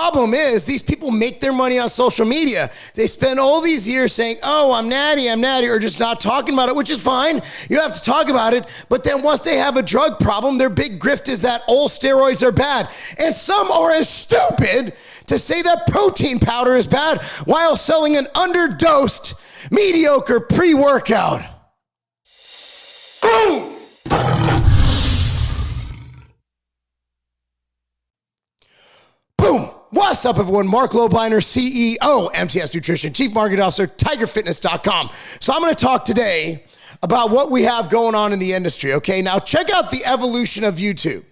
problem is these people make their money on social media. They spend all these years saying, oh, I'm natty, or just not talking about it, which is fine. You don't have to talk about it. But then once they have a drug problem, their big grift is that all steroids are bad. And some are as stupid to say that protein powder is bad while selling an underdosed, mediocre pre-workout. Boom! Boom! What's up, everyone? Marc Lobliner, CEO, MTS Nutrition, Chief Marketing Officer, tigerfitness.com. So I'm going to talk today about what we have going on in the industry, okay? Now, check out the evolution of YouTube.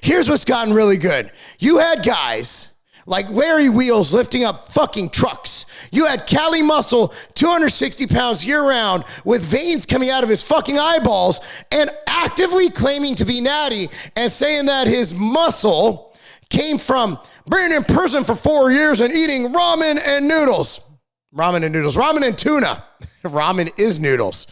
Here's what's gotten really good. You had guys like Larry Wheels lifting up fucking trucks. You had Cali Muscle, 260 pounds year-round, with veins coming out of his fucking eyeballs and actively claiming to be natty and saying that his muscle came from being in prison for 4 years and eating ramen and noodles. Ramen and tuna. Ramen is noodles.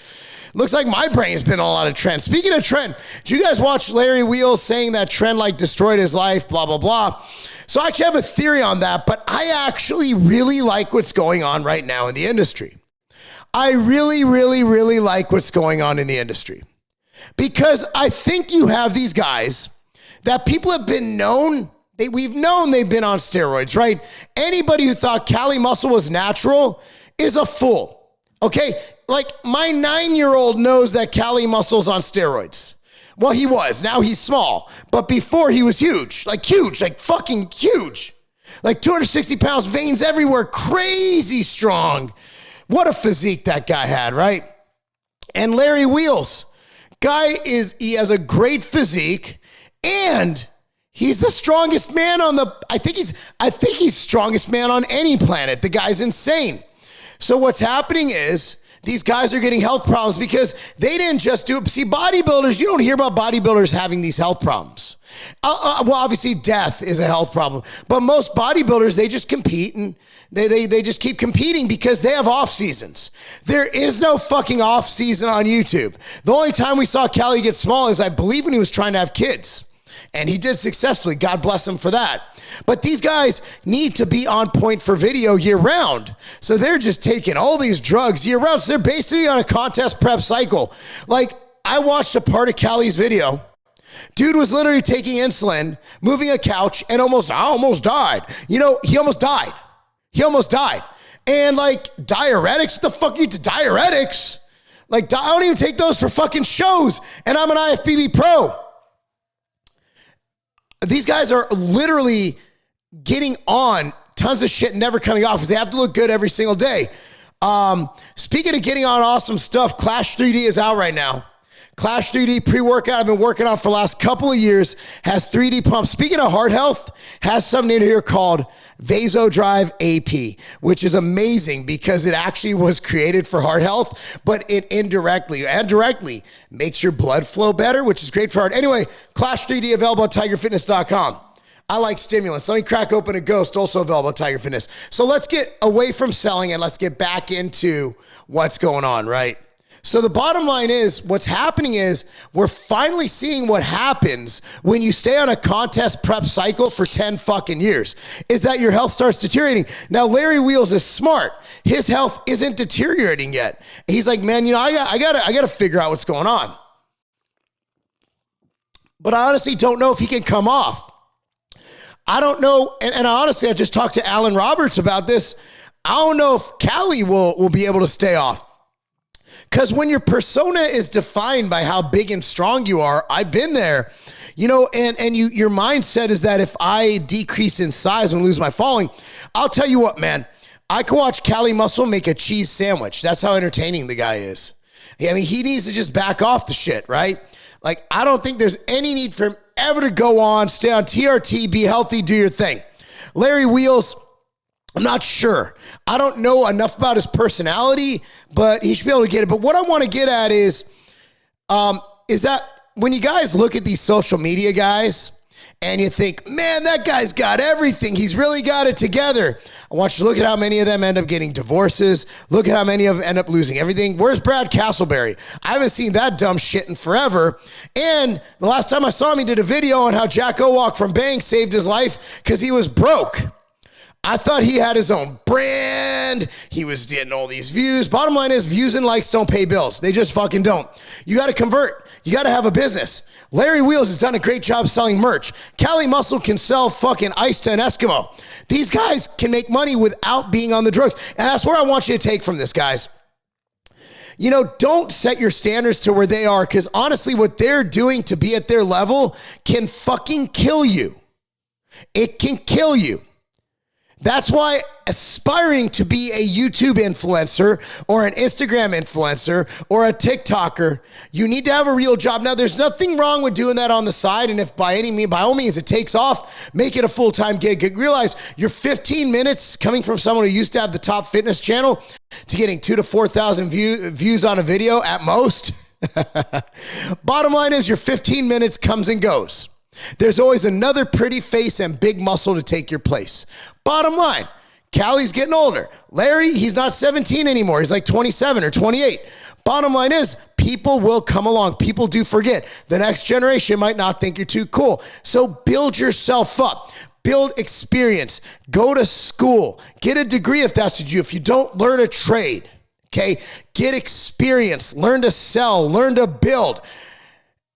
Looks like my brain's been on a lot of trends. Speaking of trend, do you guys watch Larry Wheels saying that trend like destroyed his life, blah, blah, blah? So I actually have a theory on that, but I actually really like what's going on right now in the industry. I really, really, really like what's going on in the industry because I think you have these guys that people have been known, we've known they've been on steroids, right? Anybody who thought Cali Muscle was natural is a fool, okay? Like my 9-year-old knows that Cali Muscle's on steroids. Well, he was. Now he's small. But before he was huge, like fucking huge. Like 260 pounds, veins everywhere, crazy strong. What a physique that guy had, right? And Larry Wheels, he has a great physique and he's the strongest man on I think he's strongest man on any planet. The guy's insane. So what's happening is these guys are getting health problems because they didn't just do it. See, bodybuilders, you don't hear about bodybuilders having these health problems. Well, obviously death is a health problem, but most bodybuilders, they just compete and they just keep competing because they have off seasons. There is no fucking off season on YouTube. The only time we saw Cali get small is I believe when he was trying to have kids. And he did successfully. God bless him for that. But these guys need to be on point for video year round. So they're just taking all these drugs year round. So they're basically on a contest prep cycle. Like I watched a part of Cali's video. Dude was literally taking insulin, moving a couch, and I almost died. You know, he almost died. And like diuretics, what the fuck you to diuretics? Like I don't even take those for fucking shows. And I'm an IFBB pro. These guys are literally getting on tons of shit and never coming off because they have to look good every single day. Speaking of getting on awesome stuff, Clash 3D is out right now. Clash 3D pre-workout I've been working on for the last couple of years has 3D pumps. Speaking of heart health, has something in here called Vasodrive AP, which is amazing because it actually was created for heart health, but it indirectly and directly makes your blood flow better, which is great for heart. Anyway, Clash 3D available at tigerfitness.com. I like stimulants. Let me crack open a Ghost, also available at Tiger Fitness. So let's get away from selling and let's get back into what's going on, right? So the bottom line is what's happening is we're finally seeing what happens when you stay on a contest prep cycle for 10 fucking years is that your health starts deteriorating. Now, Larry Wheels is smart. His health isn't deteriorating yet. He's like, man, you know, I gotta figure out what's going on. But I honestly don't know if he can come off. I don't know. And honestly, I just talked to Alan Roberts about this. I don't know if Cali will be able to stay off. Because when your persona is defined by how big and strong you are, I've been there, you know, and your mindset is that if I decrease in size and lose my following, I'll tell you what, man, I can watch Cali Muscle make a cheese sandwich. That's how entertaining the guy is. I mean, he needs to just back off the shit, right? Like, I don't think there's any need for him ever to go on, stay on TRT, be healthy, do your thing. Larry Wheels, I'm not sure. I don't know enough about his personality, but he should be able to get it. But what I want to get at is that when you guys look at these social media guys and you think, man, that guy's got everything. He's really got it together. I want you to look at how many of them end up getting divorces. Look at how many of them end up losing everything. Where's Brad Castleberry? I haven't seen that dumb shit in forever. And the last time I saw him, he did a video on how Jack Owalk from Bang saved his life because he was broke. I thought he had his own brand. He was getting all these views. Bottom line is views and likes don't pay bills. They just fucking don't. You got to convert. You got to have a business. Larry Wheels has done a great job selling merch. Cali Muscle can sell fucking ice to an Eskimo. These guys can make money without being on the drugs. And that's where I want you to take from this, guys. You know, don't set your standards to where they are, because honestly, what they're doing to be at their level can fucking kill you. It can kill you. That's why aspiring to be a YouTube influencer or an Instagram influencer or a TikToker, you need to have a real job. Now, there's nothing wrong with doing that on the side. And if by all means it takes off, make it a full-time gig. Realize your 15 minutes coming from someone who used to have the top fitness channel to getting 2,000 to 4,000 views on a video at most. Bottom line is your 15 minutes comes and goes. There's always another pretty face and big muscle to take your place. Bottom line, Callie's getting older. Larry, he's not 17 anymore. He's like 27 or 28. Bottom line is, people will come along. People do forget. The next generation might not think you're too cool. So build yourself up. Build experience. Go to school. Get a degree if that's what you do. If you don't, learn a trade. Okay? Get experience. Learn to sell. Learn to build.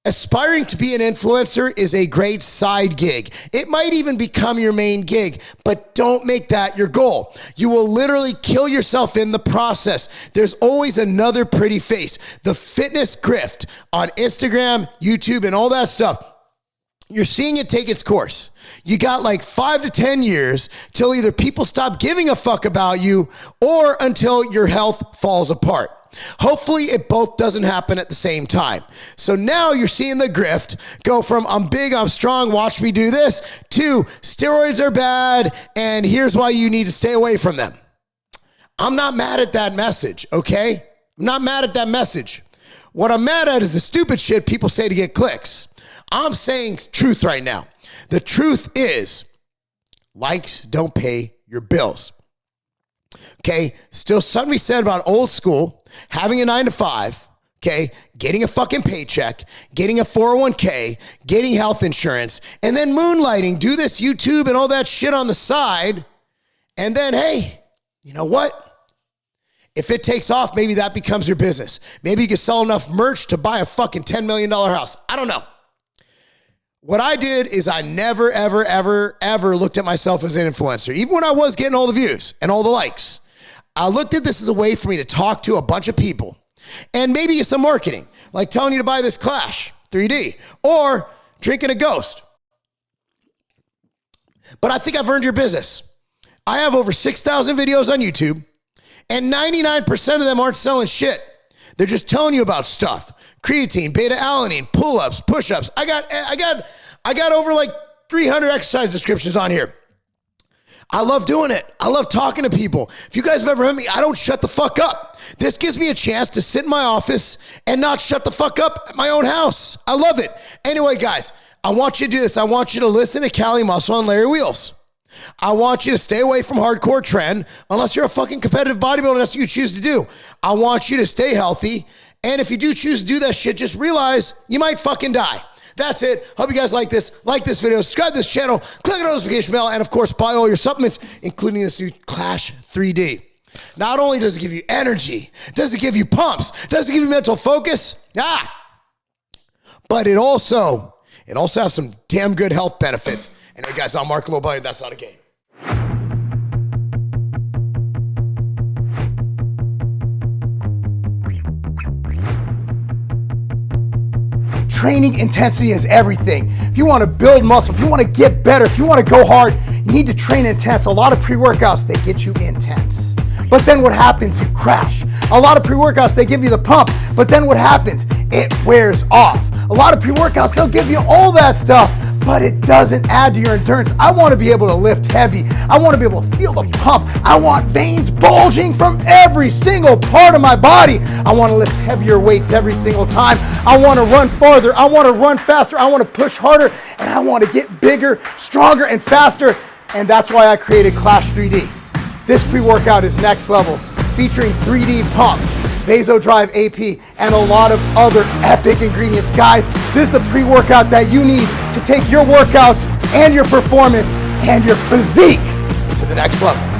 Aspiring to be an influencer is a great side gig. It might even become your main gig, but don't make that your goal. You will literally kill yourself in the process. There's always another pretty face. The fitness grift on Instagram, YouTube, and all that stuff, you're seeing it take its course. You got like 5 to 10 years till either people stop giving a fuck about you or until your health falls apart. Hopefully it both doesn't happen at the same time. So now you're seeing the grift go from I'm big, I'm strong, watch me do this, to steroids are bad and here's why you need to stay away from them. I'm not mad at that message, okay? I'm not mad at that message. What I'm mad at is the stupid shit people say to get clicks. I'm saying truth right now. The truth is likes don't pay your bills. Okay, still something we said about old school, having a 9 to 5, okay, getting a fucking paycheck, getting a 401k, getting health insurance, and then moonlighting, do this YouTube and all that shit on the side, and then, hey, you know what? If it takes off, maybe that becomes your business. Maybe you can sell enough merch to buy a fucking $10 million house. I don't know. What I did is I never, ever, ever, ever looked at myself as an influencer, even when I was getting all the views and all the likes. I looked at this as a way for me to talk to a bunch of people and maybe some marketing, like telling you to buy this Clash 3D or drinking a Ghost. But I think I've earned your business. I have over 6,000 videos on YouTube and 99% of them aren't selling shit. They're just telling you about stuff. Creatine, beta-alanine, pull-ups, push-ups. I got over like 300 exercise descriptions on here. I love doing it. I love talking to people. If you guys have ever heard me, I don't shut the fuck up. This gives me a chance to sit in my office and not shut the fuck up at my own house. I love it. Anyway, guys, I want you to do this. I want you to listen to Cali Muscle and Larry Wheels. I want you to stay away from hardcore trend unless you're a fucking competitive bodybuilder. That's what you choose to do. I want you to stay healthy. And if you do choose to do that shit, just realize you might fucking die. That's it. Hope you guys like this video, subscribe to this channel, click the notification bell, and of course, buy all your supplements, including this new Clash 3D. Not only does it give you energy, does it give you pumps, does it give you mental focus, but it also has some damn good health benefits. Anyway, guys, I'm Marc Lobliner. That's not a game. Training intensity is everything. If you want to build muscle, if you want to get better, if you want to go hard, you need to train intense. A lot of pre-workouts, they get you intense. But then what happens? You crash. A lot of pre-workouts, they give you the pump, but then what happens? It wears off. A lot of pre-workouts, they'll give you all that stuff, but it doesn't add to your endurance. I want to be able to lift heavy. I want to be able to feel the pump. I want veins bulging from every single part of my body. I want to lift heavier weights every single time. I want to run farther. I want to run faster. I want to push harder, and I want to get bigger, stronger, and faster. And that's why I created Clash 3D. This pre-workout is next level, featuring 3D pump, Vasodrive AP, and a lot of other epic ingredients. Guys, this is the pre-workout that you need to take your workouts and your performance and your physique to the the next level.